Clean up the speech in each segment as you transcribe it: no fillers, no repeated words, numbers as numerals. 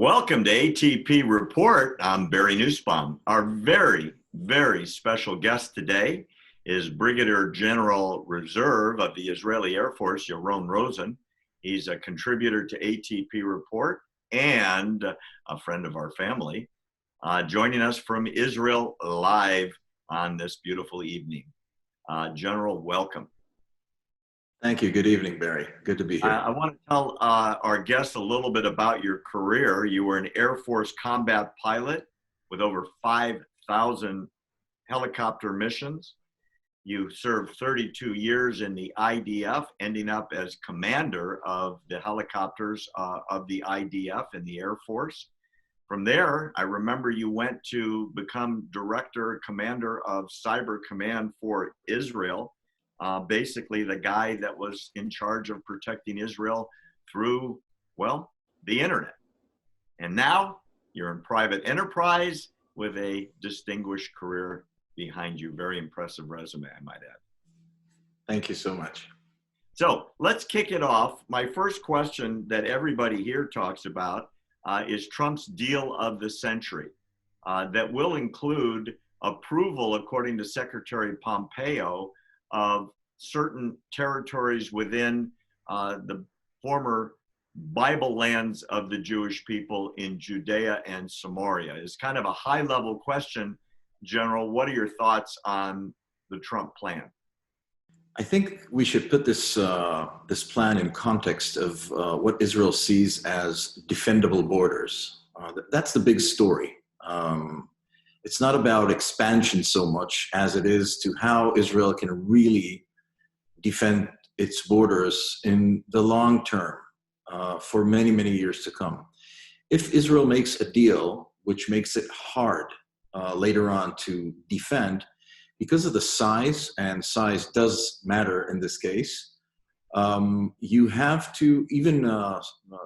Welcome to ATP Report. I'm Barry Nussbaum. Our very special guest today is Brigadier General Reserve of the Israeli Air Force, Yaron Rosen. He's a contributor to ATP Report and a friend of our family, joining us from Israel live on this beautiful evening. General, welcome. Thank you. Good evening, Barry. Good to be here. I want to tell our guests a little bit about your career. You were an Air Force combat pilot with over 5,000 helicopter missions. You served 32 years in the IDF, ending up as commander of the helicopters of the IDF in the Air Force. From there, I remember you went to become director, commander of Cyber Command for Israel. Basically the guy that was in charge of protecting Israel through, well, the internet. And now you're in private enterprise with a distinguished career behind you. Very impressive resume, I might add. Thank you so much. So let's kick it off. My first question that everybody here talks about is Trump's deal of the century that will include approval, according to Secretary Pompeo, of certain territories within the former Bible lands of the Jewish people in Judea and Samaria. It's kind of a high-level question, General. What are your thoughts on the Trump plan? I think we should put this plan in context of what Israel sees as defendable borders. That's the big story. It's not about expansion so much as it is to how Israel can really defend its borders in the long term for many, many years to come. If Israel makes a deal which makes it hard later on to defend, because of the size, and size does matter in this case, you have to, even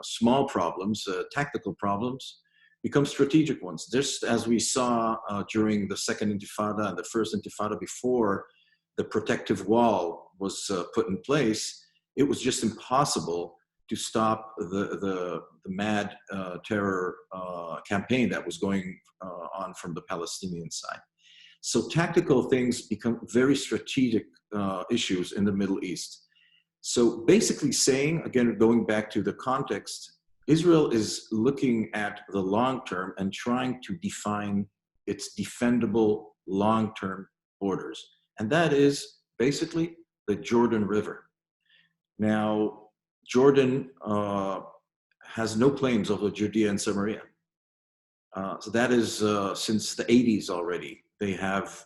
small problems, tactical problems, become strategic ones. Just as we saw during the Second Intifada and the First Intifada, before the protective wall was put in place, it was just impossible to stop the mad terror campaign that was going on from the Palestinian side. So tactical things become very strategic issues in the Middle East. So basically saying, again, going back to the context, Israel is looking at the long term and trying to define its defendable long-term borders. And that is basically the Jordan River. Now, Jordan has no claims over Judea and Samaria. So that is since the 80s already. They have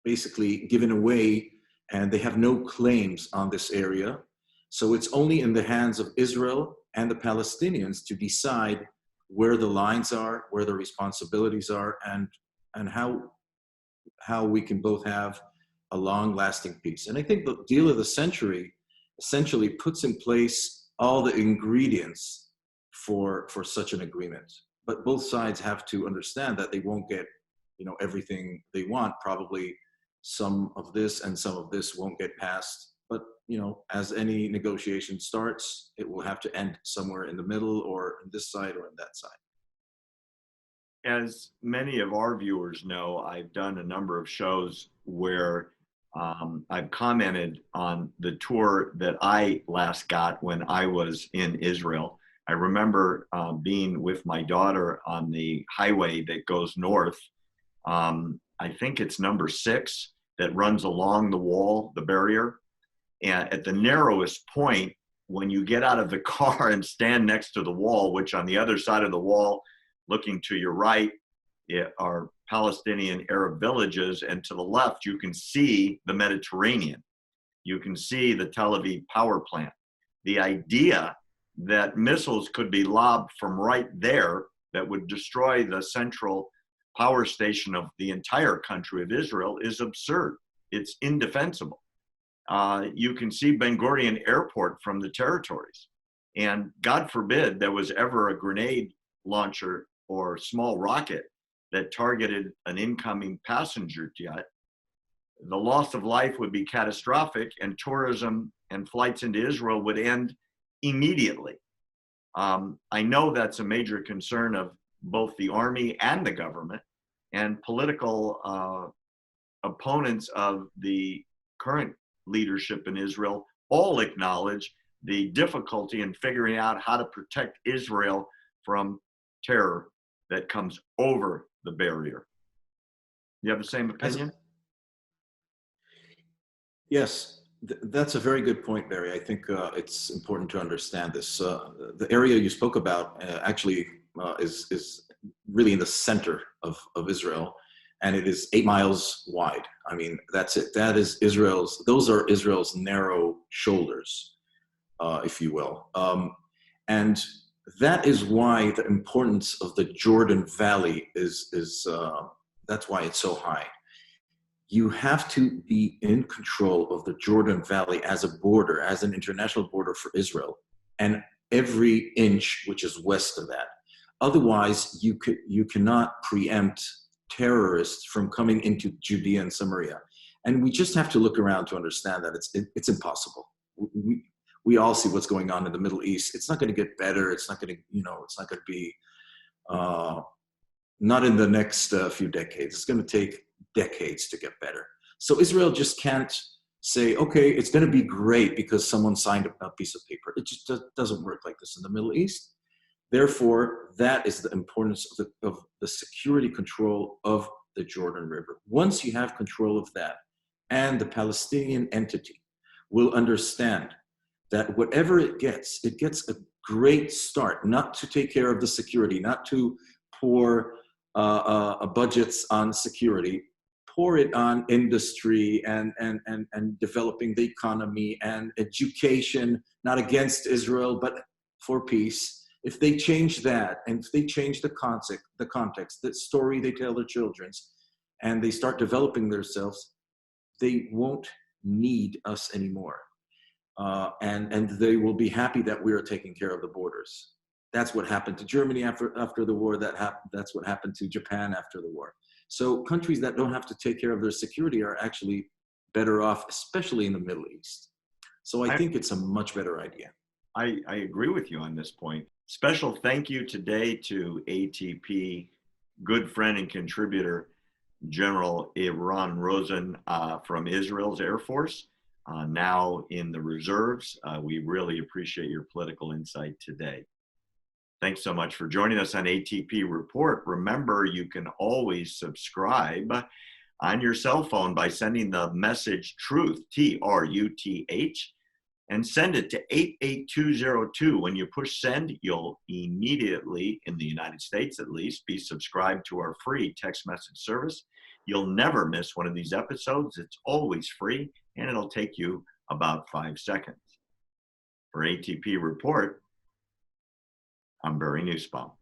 basically given away, and they have no claims on this area. So it's only in the hands of Israel and the Palestinians to decide where the lines are, where the responsibilities are, and how we can both have a long-lasting peace. And I think the deal of the century essentially puts in place all the ingredients for such an agreement. But both sides have to understand that they won't get, everything they want. Probably some of this and some of this won't get passed. But, as any negotiation starts, it will have to end somewhere in the middle, or on this side or on that side. As many of our viewers know, I've done a number of shows where I've commented on the tour that I last got when I was in Israel. I remember being with my daughter on the highway that goes north. I think it's number 6 that runs along the wall, the barrier. And at the narrowest point, when you get out of the car and stand next to the wall, which on the other side of the wall, looking to your right, are Palestinian Arab villages, and to the left, you can see the Mediterranean. You can see the Tel Aviv power plant. The idea that missiles could be lobbed from right there that would destroy the central power station of the entire country of Israel is absurd. It's indefensible. You can see Ben Gurion Airport from the territories. And God forbid there was ever a grenade launcher or small rocket that targeted an incoming passenger jet. The loss of life would be catastrophic, and tourism and flights into Israel would end immediately. I know that's a major concern of both the army and the government, and political opponents of the current leadership in Israel all acknowledge the difficulty in figuring out how to protect Israel from terror that comes over the barrier. You have the same opinion? Yes, that's a very good point, Barry. I think it's important to understand this. The area you spoke about actually is really in the center of Israel, and it is 8 miles wide. I mean, that's it. Those are Israel's narrow shoulders, if you will. And that is why the importance of the Jordan Valley that's why it's so high. You have to be in control of the Jordan Valley as a border, as an international border for Israel, and every inch which is west of that. Otherwise, you cannot preempt terrorists from coming into Judea and Samaria. And we just have to look around to understand that it's impossible. We all see what's going on in the Middle East. It's not going to get better. It's not going to, it's not going to be, not in the next few decades. It's going to take decades to get better. So Israel just can't say, okay, it's going to be great because someone signed a piece of paper. It just doesn't work like this in the Middle East. Therefore, that is the importance of the security control of the Jordan River. Once you have control of that, and the Palestinian entity will understand that whatever it gets a great start, not to take care of the security, not to pour budgets on security, pour it on industry and developing the economy and education, not against Israel, but for peace. If they change that, and if they change the context, the story they tell their children, and they start developing themselves, they won't need us anymore. And they will be happy that we are taking care of the borders. That's what happened to Germany after the war. That's what happened to Japan after the war. So countries that don't have to take care of their security are actually better off, especially in the Middle East. So I think it's a much better idea. I agree with you on this point. Special thank you today to ATP good friend and contributor, General Yaron Rosen from Israel's Air Force, now in the reserves. We really appreciate your political insight today. Thanks so much for joining us on ATP Report. Remember, you can always subscribe on your cell phone by sending the message TRUTH, T-R-U-T-H, and send it to 88202. When you push send, you'll immediately, in the United States at least, be subscribed to our free text message service. You'll never miss one of these episodes. It's always free, and it'll take you about 5 seconds. For ATP Report, I'm Barry Nussbaum.